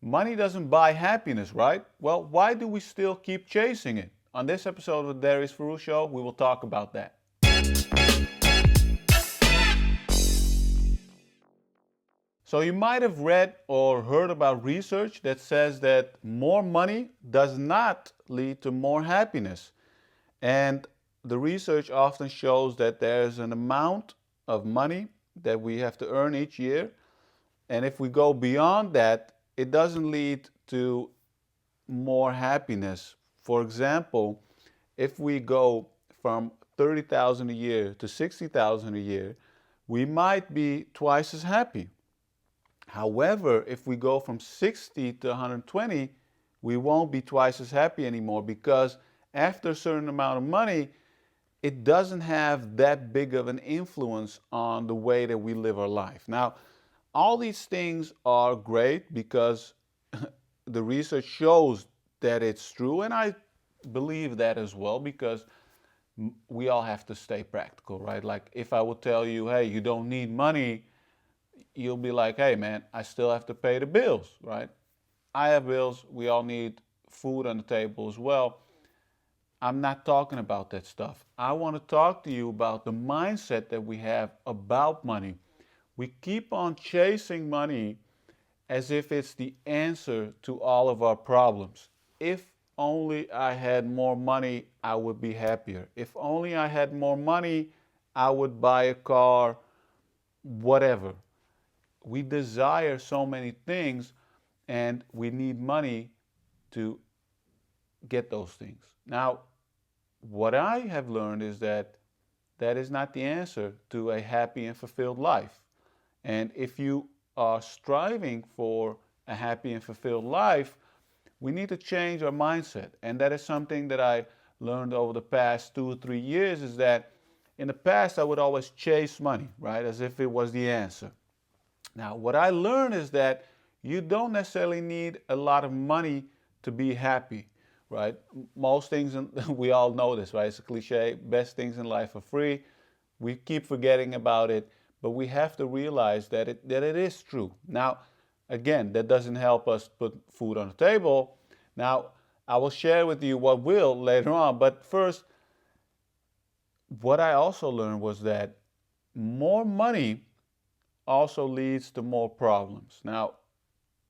Money doesn't buy happiness, right? Well, why do we still keep chasing it? On this episode of the Darius Foroux Show, we will talk about that. So you might have read or heard about research that says that more money does not lead to more happiness. And the research often shows that there's an amount of money that we have to earn each year. And if we go beyond that, it doesn't lead to more happiness. For example, if we go from 30,000 a year to 60,000 a year, we might be twice as happy. However, if we go from 60 to 120, we won't be twice as happy anymore, because after a certain amount of money, it doesn't have that big of an influence on the way that we live our life. Now, all these things are great because the research shows that it's true, and I believe that as well, because we all have to stay practical, right? Like if I would tell you, hey, you don't need money, you'll be like, hey man, I still have to pay the bills, right? I have bills, we all need food on the table as well. I'm not talking about that stuff. I want to talk to you about the mindset that we have about money. We keep on chasing money as if it's the answer to all of our problems. If only I had more money, I would be happier. If only I had more money, I would buy a car, whatever. We desire so many things, and we need money to get those things. Now, what I have learned is that that is not the answer to a happy and fulfilled life. And if you are striving for a happy and fulfilled life, we need to change our mindset. And that is something that I learned over the past 2 or 3 years, is that in the past I would always chase money, right? As if it was the answer. Now, what I learned is that you don't necessarily need a lot of money to be happy, right? Most things, we all know this, right? It's a cliche, best things in life are free. We keep forgetting about it, but we have to realize that it is true. Now, again, that doesn't help us put food on the table. Now, I will share with you what will later on, but first, what I also learned was that more money also leads to more problems. Now,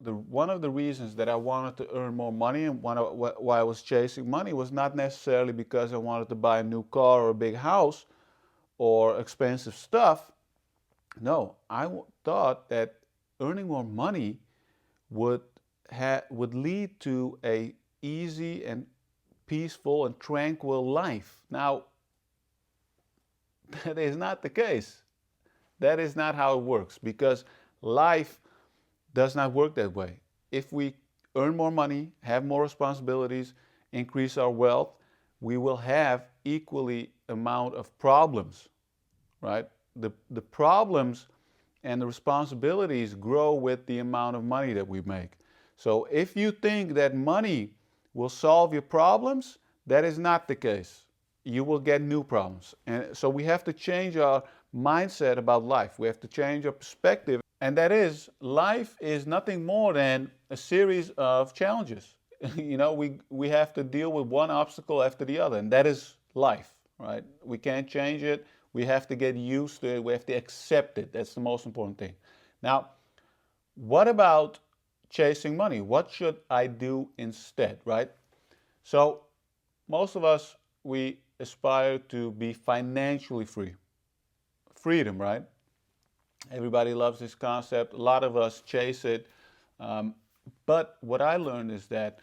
one of the reasons that I wanted to earn more money and why I was chasing money was not necessarily because I wanted to buy a new car or a big house or expensive stuff. No, I thought that earning more money would lead to a easy and peaceful and tranquil life. Now, that is not the case. That is not how it works, because life does not work that way. If we earn more money, have more responsibilities, increase our wealth, we will have equally amount of problems, right? The problems and the responsibilities grow with the amount of money that we make. So if you think that money will solve your problems, that is not the case. You will get new problems. And so we have to change our mindset about life. We have to change our perspective. And that is, life is nothing more than a series of challenges. You know, we have to deal with one obstacle after the other, and that is life, right? We can't change it. We have to get used to it. We have to accept it. That's the most important thing. Now, what about chasing money? What should I do instead, right? So most of us, we aspire to be financially free. Freedom, right? Everybody loves this concept. A lot of us chase it. But what I learned is that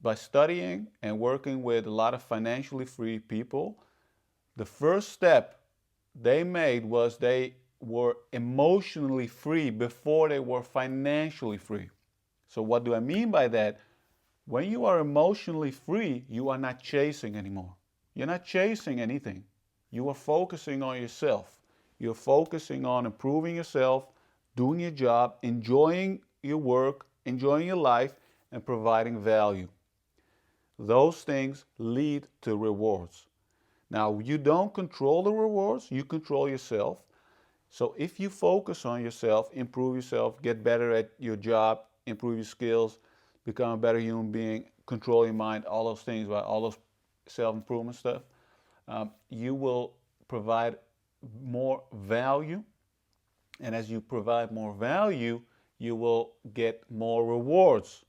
by studying and working with a lot of financially free people, the first step they made was they were emotionally free before they were financially free. So what do I mean by that? When you are emotionally free, you are not chasing anymore. You're not chasing anything. You are focusing on yourself. You're focusing on improving yourself, doing your job, enjoying your work, enjoying your life, and providing value. Those things lead to rewards. Now, you don't control the rewards, you control yourself. So if you focus on yourself, improve yourself, get better at your job, improve your skills, become a better human being, control your mind, all those things, right? All those self-improvement stuff. You will provide more value. And as you provide more value, you will get more rewards.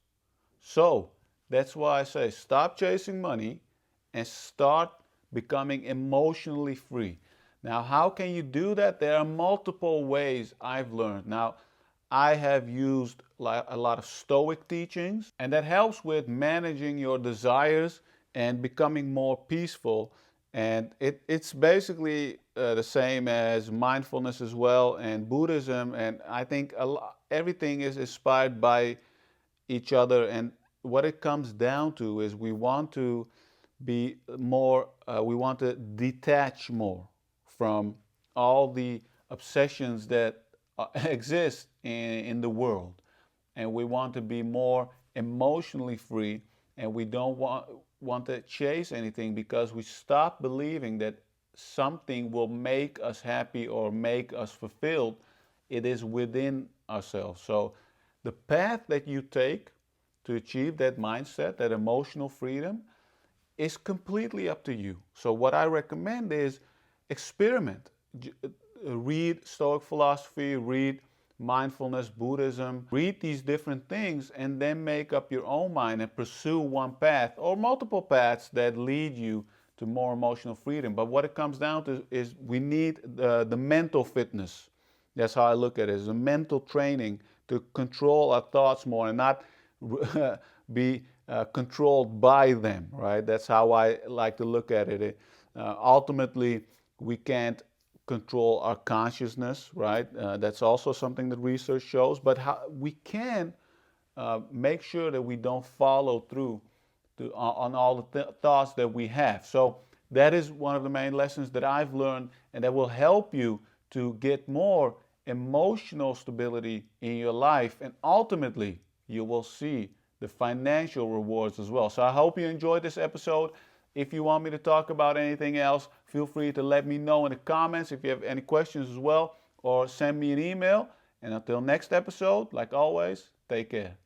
So that's why I say stop chasing money and start becoming emotionally free. Now, how can you do that? There are multiple ways I've learned. Now, I have used a lot of Stoic teachings, and that helps with managing your desires and becoming more peaceful. And it's basically the same as mindfulness as well, and Buddhism. And I think everything is inspired by each other. And what it comes down to is we want to be more, we want to detach more from all the obsessions that exist in the world. And we want to be more emotionally free, and we don't want to chase anything because we stop believing that something will make us happy or make us fulfilled. It is within ourselves. So the path that you take to achieve that mindset, that emotional freedom, is completely up to you. So what I recommend is experiment. Read Stoic philosophy, read mindfulness, Buddhism, read these different things, and then make up your own mind and pursue one path or multiple paths that lead you to more emotional freedom. But what it comes down to is we need the mental fitness. That's how I look at it, is a mental training to control our thoughts more and not be controlled by them, right? That's how I like to look at it. Ultimately, we can't control our consciousness, right? That's also something that research shows, but how we can make sure that we don't follow through on all the thoughts that we have. So that is one of the main lessons that I've learned, and that will help you to get more emotional stability in your life, and ultimately you will see the financial rewards as well. So I hope you enjoyed this episode. If you want me to talk about anything else, feel free to let me know in the comments if you have any questions as well, or send me an email. And until next episode, like always, take care.